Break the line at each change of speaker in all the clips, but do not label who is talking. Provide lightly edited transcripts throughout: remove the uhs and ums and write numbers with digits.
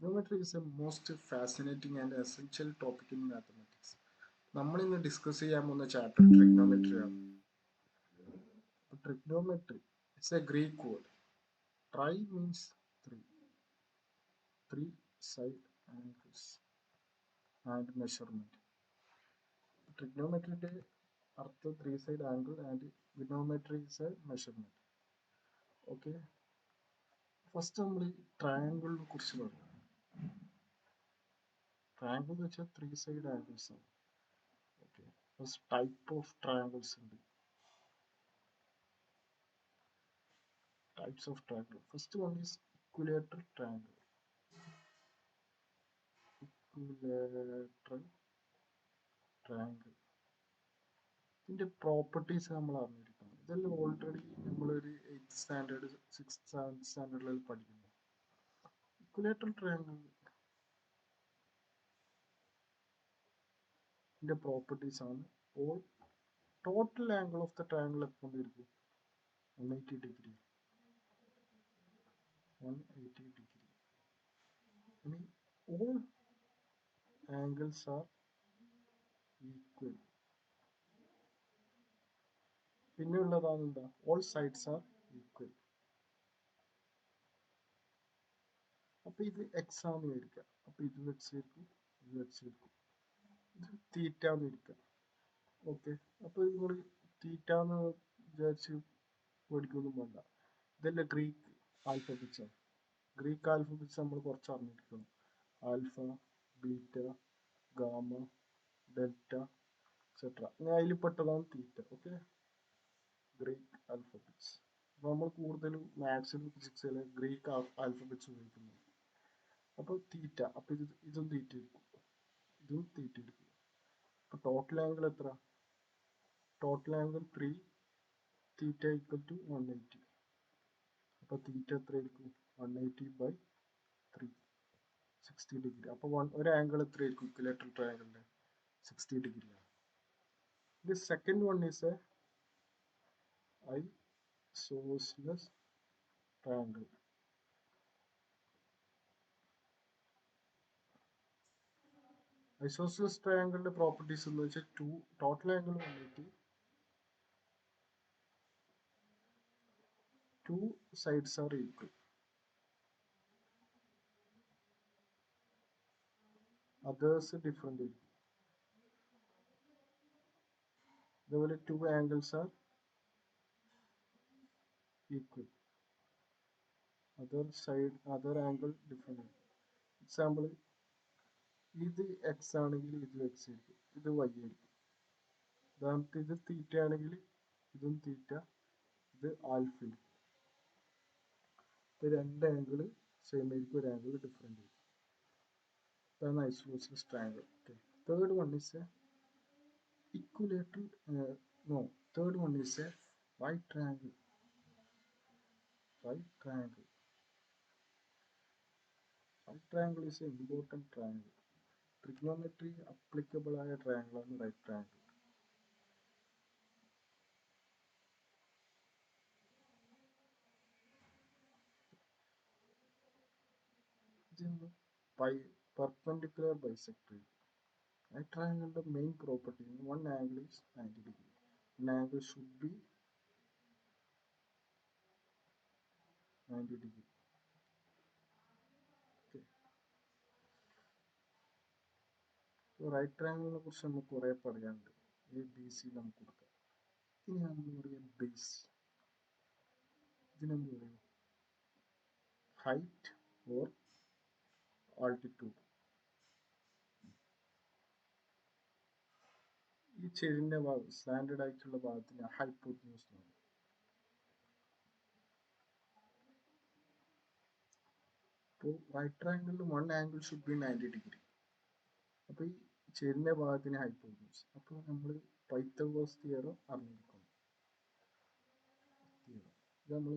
Trigonometry is a most fascinating and essential topic in mathematics. നമ്മൾ ഇന്ന് discuss ചെയ്യാൻ പോകുന്ന ചാപ്റ്റർ ട്രിഗ്നോമെട്രി ആണ്. Trigonometry is a Greek word. Tri means three, three side angles and measurement. ട്രിഗ്നോമെട്രിയുടെ അർത്ഥം three side angle and വിനോമെട്രി is a measurement. Okay, first നമ്മൾ ട്രയാങ്കിളിനെ കുറിച്ച് പറയാം. ട്രയാങ്കിൾ എന്ന് വെച്ചാൽ ത്രീ സൈഡ് ആംഗിൾസ് ആണ്. Okay, first type of triangles ഉണ്ട്. Types of triangle. First one is equilateral triangle. Equilateral triangle. ഇതിന്റെ പ്രോപ്പർട്ടീസ് നമ്മൾ അറിഞ്ഞിരിക്കണം. ഇതെല്ലാം ഓൾറെഡി നമ്മളൊരു 8th സ്റ്റാൻഡേർഡ് 6th 7th സ്റ്റാൻഡേർഡിൽ പഠിക്കുന്നു. ഇക്വിലേറ്ററൽ ട്രയാങ്കിൾ ഇതിന്റെ പ്രോപ്പർട്ടീസ് ആണ്. All total angle of the triangle എപ്പോൾ ഇരിക്കും? 180 ഡിഗ്രി. 180 ഡിഗ്രി. ഇനി ഓൾ ആംഗിൾസ് ആർ ഈക്വൽ. പിന്നെ ഉള്ളതാണ് എന്താ? All sides are equal. അപ്പൊ ഇത് എക്സ് ആണെന്ന് വിചാരിക്കാം. അപ്പൊ ഇത് വെച്ചായിരിക്കും, ഇത് വെച്ചായിരിക്കും, ഇത് തീറ്റ എന്ന് ഇരിക്കാം. ഓക്കെ, അപ്പൊ നിങ്ങൾ തീറ്റ എന്ന് വിചാരിച്ച് പഠിക്കൊന്നും വേണ്ട. ഇതല്ല ഗ്രീക്ക് ആൽഫബറ്റ്സ് ആണ്. ഗ്രീക്ക് ആൽഫബറ്റ്സ് നമ്മൾ കുറച്ച് അറിഞ്ഞിരിക്കണം. Alpha, beta, gamma, delta etcetera. അങ്ങനെ അതിൽ പെട്ടതാണ് തീറ്റ. Okay, Greek alphabets. അപ്പൊ നമ്മൾ കൂടുതലും മാത്സിലും ഫിസിക്സിലും ഗ്രീക്ക് ആൽഫബറ്റ്സ് ഉപയോഗിക്കുന്നു. അപ്പൊ തീറ്റ, അപ്പൊ ഇതും തീറ്റ എടുക്കും, ഇതും തീറ്റ എടുക്കും. അപ്പൊ ടോട്ടൽ ആംഗിൾ എത്ര? Total angle 3 theta equal to 180. അപ്പൊ തീറ്റ എത്ര ആയിരിക്കും? 180/3, 60 ഡിഗ്രി. അപ്പൊ ഒരു ആംഗിൾ എത്ര ആയിരിക്കും? ഇക്വിലേറ്ററൽ ട്രയാങ്കിളിന്റെ 60 ഡിഗ്രിയാണ്. The second one is a isosceles triangle. Isosceles triangle properties എന്ന് വെച്ചാൽ total angle 180, two sides are equal. Others different. അതുപോലെ two angles are equal. Other angle different. Example, ഇത് എക്സ് ആണെങ്കിൽ ഇത് എക്സ് ആയിരിക്കും, ഇത് വൈ ആയിരിക്കും. ഉദാഹരണത്തിന് ഇത് തീറ്റ ആണെങ്കിൽ ഇതും തീറ്റ, ഇത് ആൽഫ ആയിരിക്കും. ഇപ്പൊ രണ്ട് ആംഗിൾ സെയിം ആയിരിക്കും, ഒരു ആംഗിൾ ഡിഫറെന്റ് ആയിരിക്കും. ഇതാണ് isosceles triangle. Okay, third one is A equilateral. No, third one is a right triangle. Right triangle. Right triangle is an important triangle. Trigonometry applicable ആയ triangle ആണ് right triangle. ഇതൊന്ന് perpendicular bisector. Right triangle main property, one angle is 90 degree. An angle should be 90 degree. Okay. So right triangle കുറിച്ച് നമുക്ക് കുറെ പറയാനുണ്ട്. A B C നമുക്ക് കൊടുക്കാം. ഇനി നമ്മൾ പറയാം ബേസ്. ഇതിനെന്ത് പറയും? Height or altitude. ഈ ചെരിന്റെ ഭാഗം, സ്ലാൻഡഡ് ആയിട്ടുള്ള ഭാഗത്തിന് ഹൈപ്പോട്ന്യൂസ് എന്ന് പറയും. അപ്പോൾ റൈറ്റ് ട്രയാങ്കിളിൽ one angle should be 90 degree. അപ്പോൾ ഈ ചെരിന്റെ ഭാഗത്തിന് ഹൈപ്പോട്ന്യൂസ്. അപ്പോൾ നമ്മൾ പൈത്തഗോറസ് തിയറം അറിഞ്ഞിരിക്കണം. ഇത് നമ്മൾ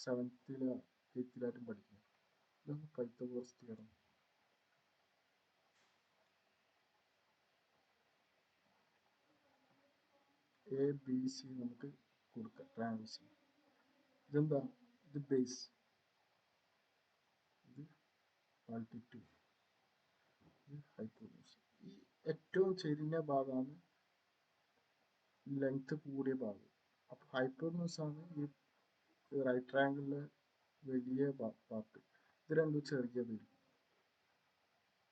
7th 8th പഠിക്കും. ഇതാണ് Pythagoras theorem. A B C നമുക്ക് കൊടുക്കാം ട്രയാങ്കിൾസ്. ഇതെന്താ? ഇത് ബേസ്, ഇത് ആൾട്ടിറ്റ്യൂഡ്, ഹൈപ്പോട്ടന്യൂസ്. ഈ ഏറ്റവും ചെരിഞ്ഞ ഭാഗമാണ് ലെങ്ത് കൂടിയ ഭാഗം. അപ്പൊ ഹൈപ്പോട്ടന്യൂസ് ആണ് ഈ റൈറ്റ് ട്രയാങ്കിളിലെ വലിയ പാർട്ട്. ഇത് രണ്ടും ചെറിയതായിരിക്കും.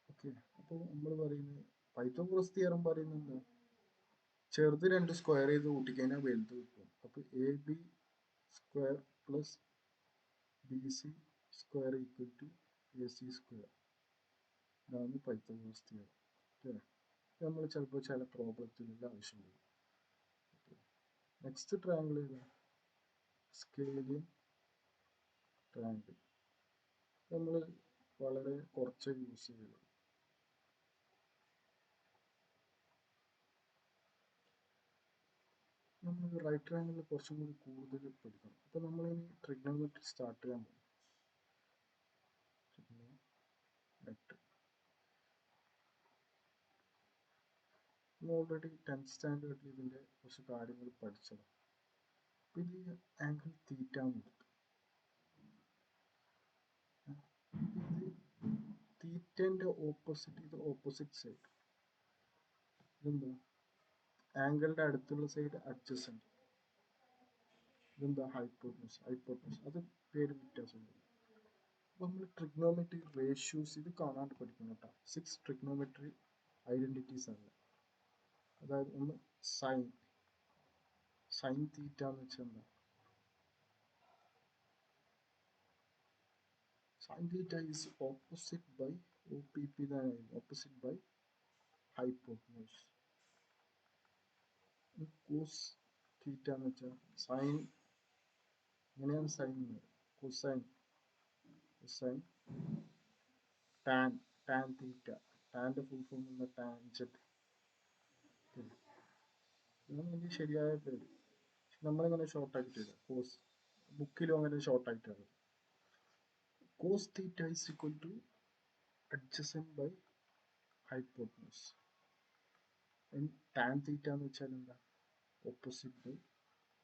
ഓക്കെ, അപ്പോൾ നമ്മൾ പറയുന്നത് പൈത്തഗോറസ് തിയറം പറയുന്നത് എന്താ? ചെറുത് രണ്ട് സ്ക്വയർ ചെയ്ത് കൂട്ടിക്കഴിഞ്ഞാൽ വലുത് കിട്ടും. അപ്പൊ A B square plus B C square equal to A C square. ഇതാണ് പൈത്തഗോറസ് തിയറം. ഓക്കെ, നമ്മൾ ചിലപ്പോൾ ചില പ്രോബ്ലത്തിലുള്ള ആവശ്യം വരും. നെക്സ്റ്റ് ട്രയാങ്കിൾ ഏതാ? Scalene triangle. നമ്മൾ വളരെ കുറച്ച് യൂസ് ചെയ്യുള്ളൂ. നമ്മൾ റൈറ്റ് ട്രയാങ്കിളിൽ കുറച്ചും കൂടി കൂടുതൽ പഠിക്കണം. അപ്പോൾ നമ്മളിനി ട്രിഗ്നോമെട്രി സ്റ്റാർട്ട് ചെയ്യാൻ പോകും. ട്രിഗ്നോമെട്രി നമ്മൾ ഓൾറെഡി 10th സ്റ്റാൻഡേർഡിൽ ഇതിൻ്റെ കുറച്ച് കാര്യങ്ങൾ പഠിച്ചതാണ്. അപ്പോൾ ഇത് ആംഗിൾ തീറ്റ എന്ന് എടുത്തു. ഇത് തീറ്റൻ്റെ ഓപ്പോസിറ്റ്, ഇത് ഓപ്പോസിറ്റ് സൈഡ്. ഇതെന്താ? ആംഗിളിൻ്റെ അടുത്തുള്ള സൈഡ് അഡ്ജസൻറ്റ്. ഇതെന്താ? ഹൈപ്പോട്ടന്യൂസ്. ഹൈപ്പോട്ടന്യൂസ് അത് പേര് വ്യത്യാസമുണ്ട്. അപ്പോൾ നമ്മൾ ട്രിഗ്നോമെട്രി റേഷ്യൂസ് ഇത് കാണാണ്ട് പഠിക്കണം കേട്ടോ. 6 ട്രിഗ്നോമെട്രി ഐഡന്റിറ്റീസ് ആണ്. അതായത് ഒന്ന് സൈൻ. സൈൻ തീറ്റ എന്ന് വെച്ചാൽ എന്താ? Sin theta is opposite by OPP, opposite by hypotenuse. Cos theta എന്ന് വെച്ചാൽ സൈൻ. എങ്ങനെയാണ് sine? Cosine, cosine, tan, tan theta. ടാൻ്റെ ഫുൾ ഫോം എന്ന ടാൻജെന്റ്. ഇതാണ് ഇതിൻ്റെ ശരിയായ പേര്. നമ്മളിങ്ങനെ ഷോർട്ട് ആക്കിയിട്ട് വരിക. കോസ് ബുക്കിലും അങ്ങനെ ഷോർട്ട് ആയിട്ട് വരും. Cos theta is equal to adjacent by hypotenuse. Tan theta എന്ന് വെച്ചാൽ എന്താ? Opposite by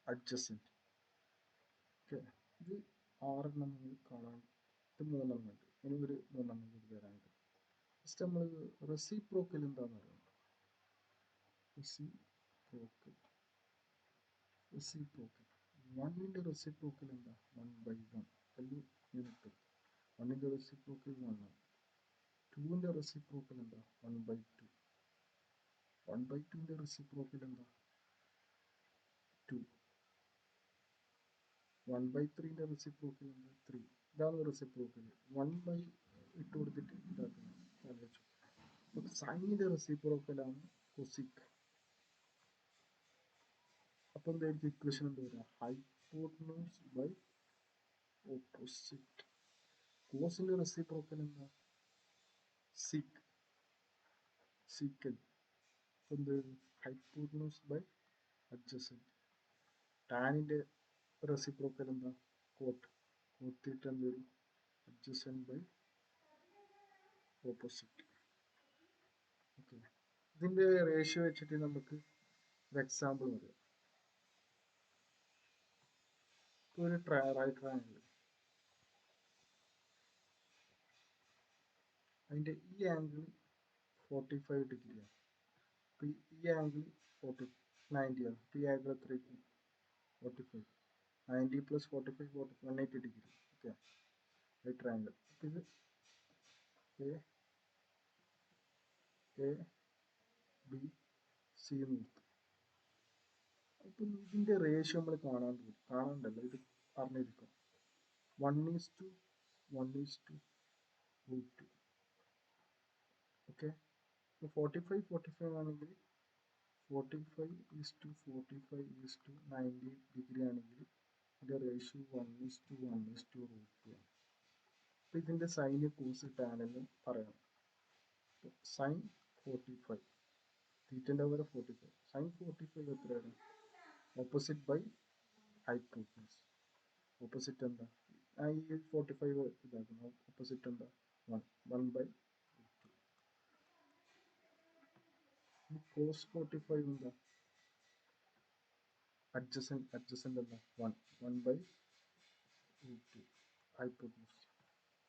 adjacent. ഓക്കെ, ഇത് 6 നമ്മൾ കാണാൻ, ഇത് 3 ഉണ്ട്. ഇനി ഒരു 3 കൂടി വരാനുണ്ട്. ഫസ്റ്റ് നമ്മൾ റെസിപ്രോക്കൽ എന്താണെന്ന് അറിയാം. റെസിപ്രോക്കൽ, റെസിപ്രോക്കൽ 1ന്റെ റെസിപ്രോക്കൽ എന്താ? 1/1. അല്ലെങ്കിൽ യൂണിറ്റ് 1ന്റെ റെസിപ്രോക്കൽ 1 ആണ്. 2ന്റെ റെസിപ്രോക്കൽ എന്താ? 1/2. 1/2ന്റെ റെസിപ്രോക്കൽ എന്താ? 2. 1/3ന്റെ റെസിപ്രോക്കൽ എന്താ? 3. ഇതാണ് റെസിപ്രോക്കൽ. 1 ഇട്ട് കൊടുത്തിട്ട് ഇതാക്കണം. ആലോചിച്ചു. അപ്പോൾ സൈനിന്റെ റെസിപ്രോക്കലാണ് കൊസിക്. അപ്പോൾ എന്തായിരിക്കും ഇക്വേഷൻ എന്താ വരിക? Hypotenuse by opposite. കോസിന്റെ റെസിപ്രോക്കൽ എന്താ? സിക്, സിക്കൽ. അപ്പോൾ എന്ത്? Hypotenuse by adjacent. ടാനിന്റെ റെസിപ്രോക്കൽ എന്താ? കോട്ട്. കോട്ടിട്ട് എന്ത് വരും? Adjacent by opposite. ഓക്കെ, ഇതിന്റെ റേഷ്യോ വെച്ചിട്ട് നമുക്ക് ഒരു എക്സാമ്പിൾ പറയാം. ഒരു റൈറ്റ് ട്രയാങ്കിൾ, അതിന്റെ ഈ ആംഗിൾ 45 ഡിഗ്രിയാണ്. അപ്പോൾ ഈ ആംഗിൾ 90 ആണ്. ഈ ആംഗിൾ എത്രയായിരിക്കും? 45. 90 plus 45 180 degree. Okay, right triangle. അപ്പോൾ ഇത് എ ബി സി എന്ന് കൊടുത്തു. അപ്പം ഇതിന്റെ റേഷ്യോ നമ്മൾ കാണാണ്ടല്ലോ, ഇത് അറിഞ്ഞിരിക്കും. 1:1:2. ഓക്കെ, 45 ആണെങ്കിൽ 45:45:90 ഡിഗ്രി ആണെങ്കിൽ ഇതിന്റെ റേഷ്യോ 1:1:2 ആണ്. അപ്പം ഇതിന്റെ സൈന് കോസ് ടാൻ എന്ന് പറയാം. സൈൻ 45, തീറ്റന്റെ പോലെ 45. സൈൻ 45 എത്രയാണ്? Opposite by hypotenuse. ഓപ്പോസിറ്റ് എന്താ? ഈ 45 ഇതാക്കുന്നു. ഓപ്പോസിറ്റ് എന്താ? 1/2. കോസ് 45 എന്താ? അഡ്ജസൻറ്റ് എന്താ? 1/2 ഹൈപ്പോട്ടന്യൂസ്.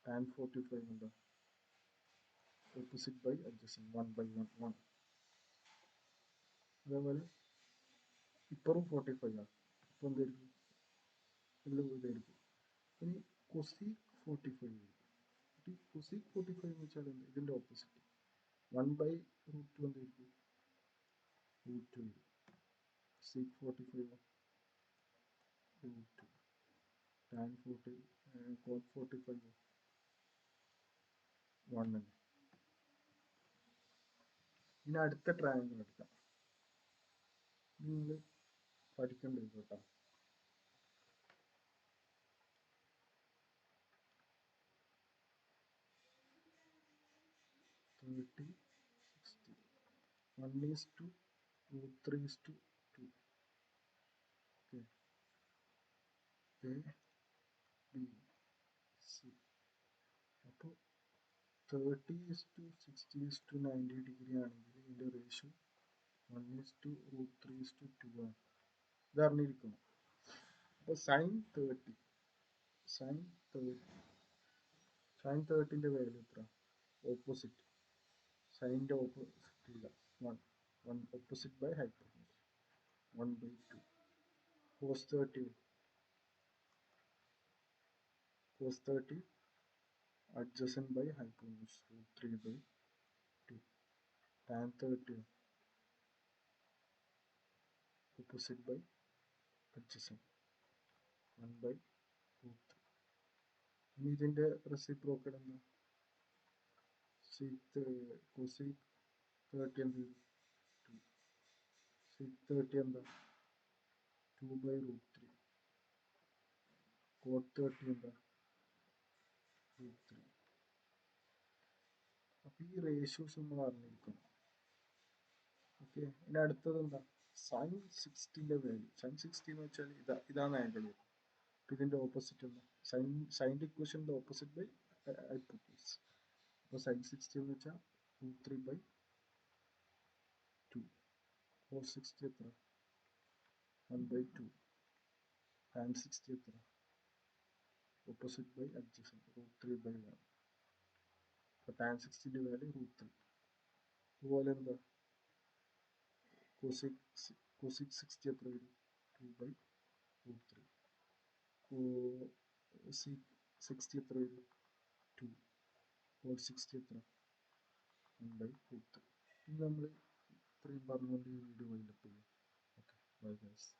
ടാൻ 45 എന്താ? Opposite by adjacent 1 by 1 1. അതേപോലെ ഇപ്പറും 45 ആണ്. അപ്പോൾ എന്തായിരിക്കും? എല്ലാം ഇതായിരിക്കും. ഇനി കൊസീക് 45 ആയിരിക്കും. കൊസീക് 45 എന്ന് വെച്ചാൽ ഇതിൻ്റെ ഓപ്പോസിറ്റ് 1 by √2 എന്തായിരിക്കും? √2 വരും. കൊസീക് 45 √2 tan 40 cot 45 1 തന്നെ. ഇനി അടുത്ത ട്രയാങ്കിൾ എടുക്കാം. നിങ്ങൾ പഠിക്കേണ്ടത് കേട്ടോ. 30 60 1:3:2. Okay. A B C. അപ്പോൾ 30:60:90 ഡിഗ്രി ആണെങ്കിൽ ഇതിൻ്റെ റേഷ്യോ 1:√3:2 ആണ്. ഇത് അറിഞ്ഞിരിക്കണം. അപ്പോൾ സൈൻ 30 സൈൻ 30ൻ്റെ വാല്യൂ എത്ര? ഓപ്പോസിറ്റ് സൈൻ്റെ ഓപ്പോസിറ്റ് ഇല്ല 1 opposite by hypotenuse 1/2. cos 30 adjacent by hypotenuse √3/2. tan 30 opposite by adjacent 1/√3. ഇനി ഇതിൻ്റെ റെസിപ്രോക്കൽ എന്താ? cosec 30 എന്ത്? 2. sec 30 എന്താ? 2/√3. cot 30 എന്താ? √3. അപ്പോൾ ഈ റേഷ്യോസ് നമ്മൾ അറിഞ്ഞിരിക്കണം. ഓക്കെ. ഇനി അടുത്തത് എന്താ? Sign 60ൻ്റെ value. സൈൻ 60 എന്ന് വെച്ചാൽ ഇതാണ് ആംഗിൾ. അപ്പോൾ ഇതിൻ്റെ ഓപ്പോസിറ്റ് എന്താ? സൈൻ്റെ ഇക്വേഷൻ്റെ ഓപ്പോസിറ്റ് ബൈ ഹൈപ്പോട്ടനസ്. അപ്പോൾ സൈൻ 60 എന്ന് വെച്ചാൽ √3/2. cos 60 എത്ര? 1/2. tan 60 എത്ര? Opposite by adjacent √3/1. അപ്പോൾ tan 60ൻ്റെ വാല്യൂ √3. അതുപോലെ എന്താ? cosec 60 എത്ര വരും? 2/√3. cosec 60 എത്ര വരും? 2. cot 60 എത്ര? 1/√3. ഇനി നമ്മൾ ഇത്രയും പറഞ്ഞുകൊണ്ട് ഈ വീഡിയോ വൈൻഡപ്പ് ചെയ്യും. Okay, bye guys.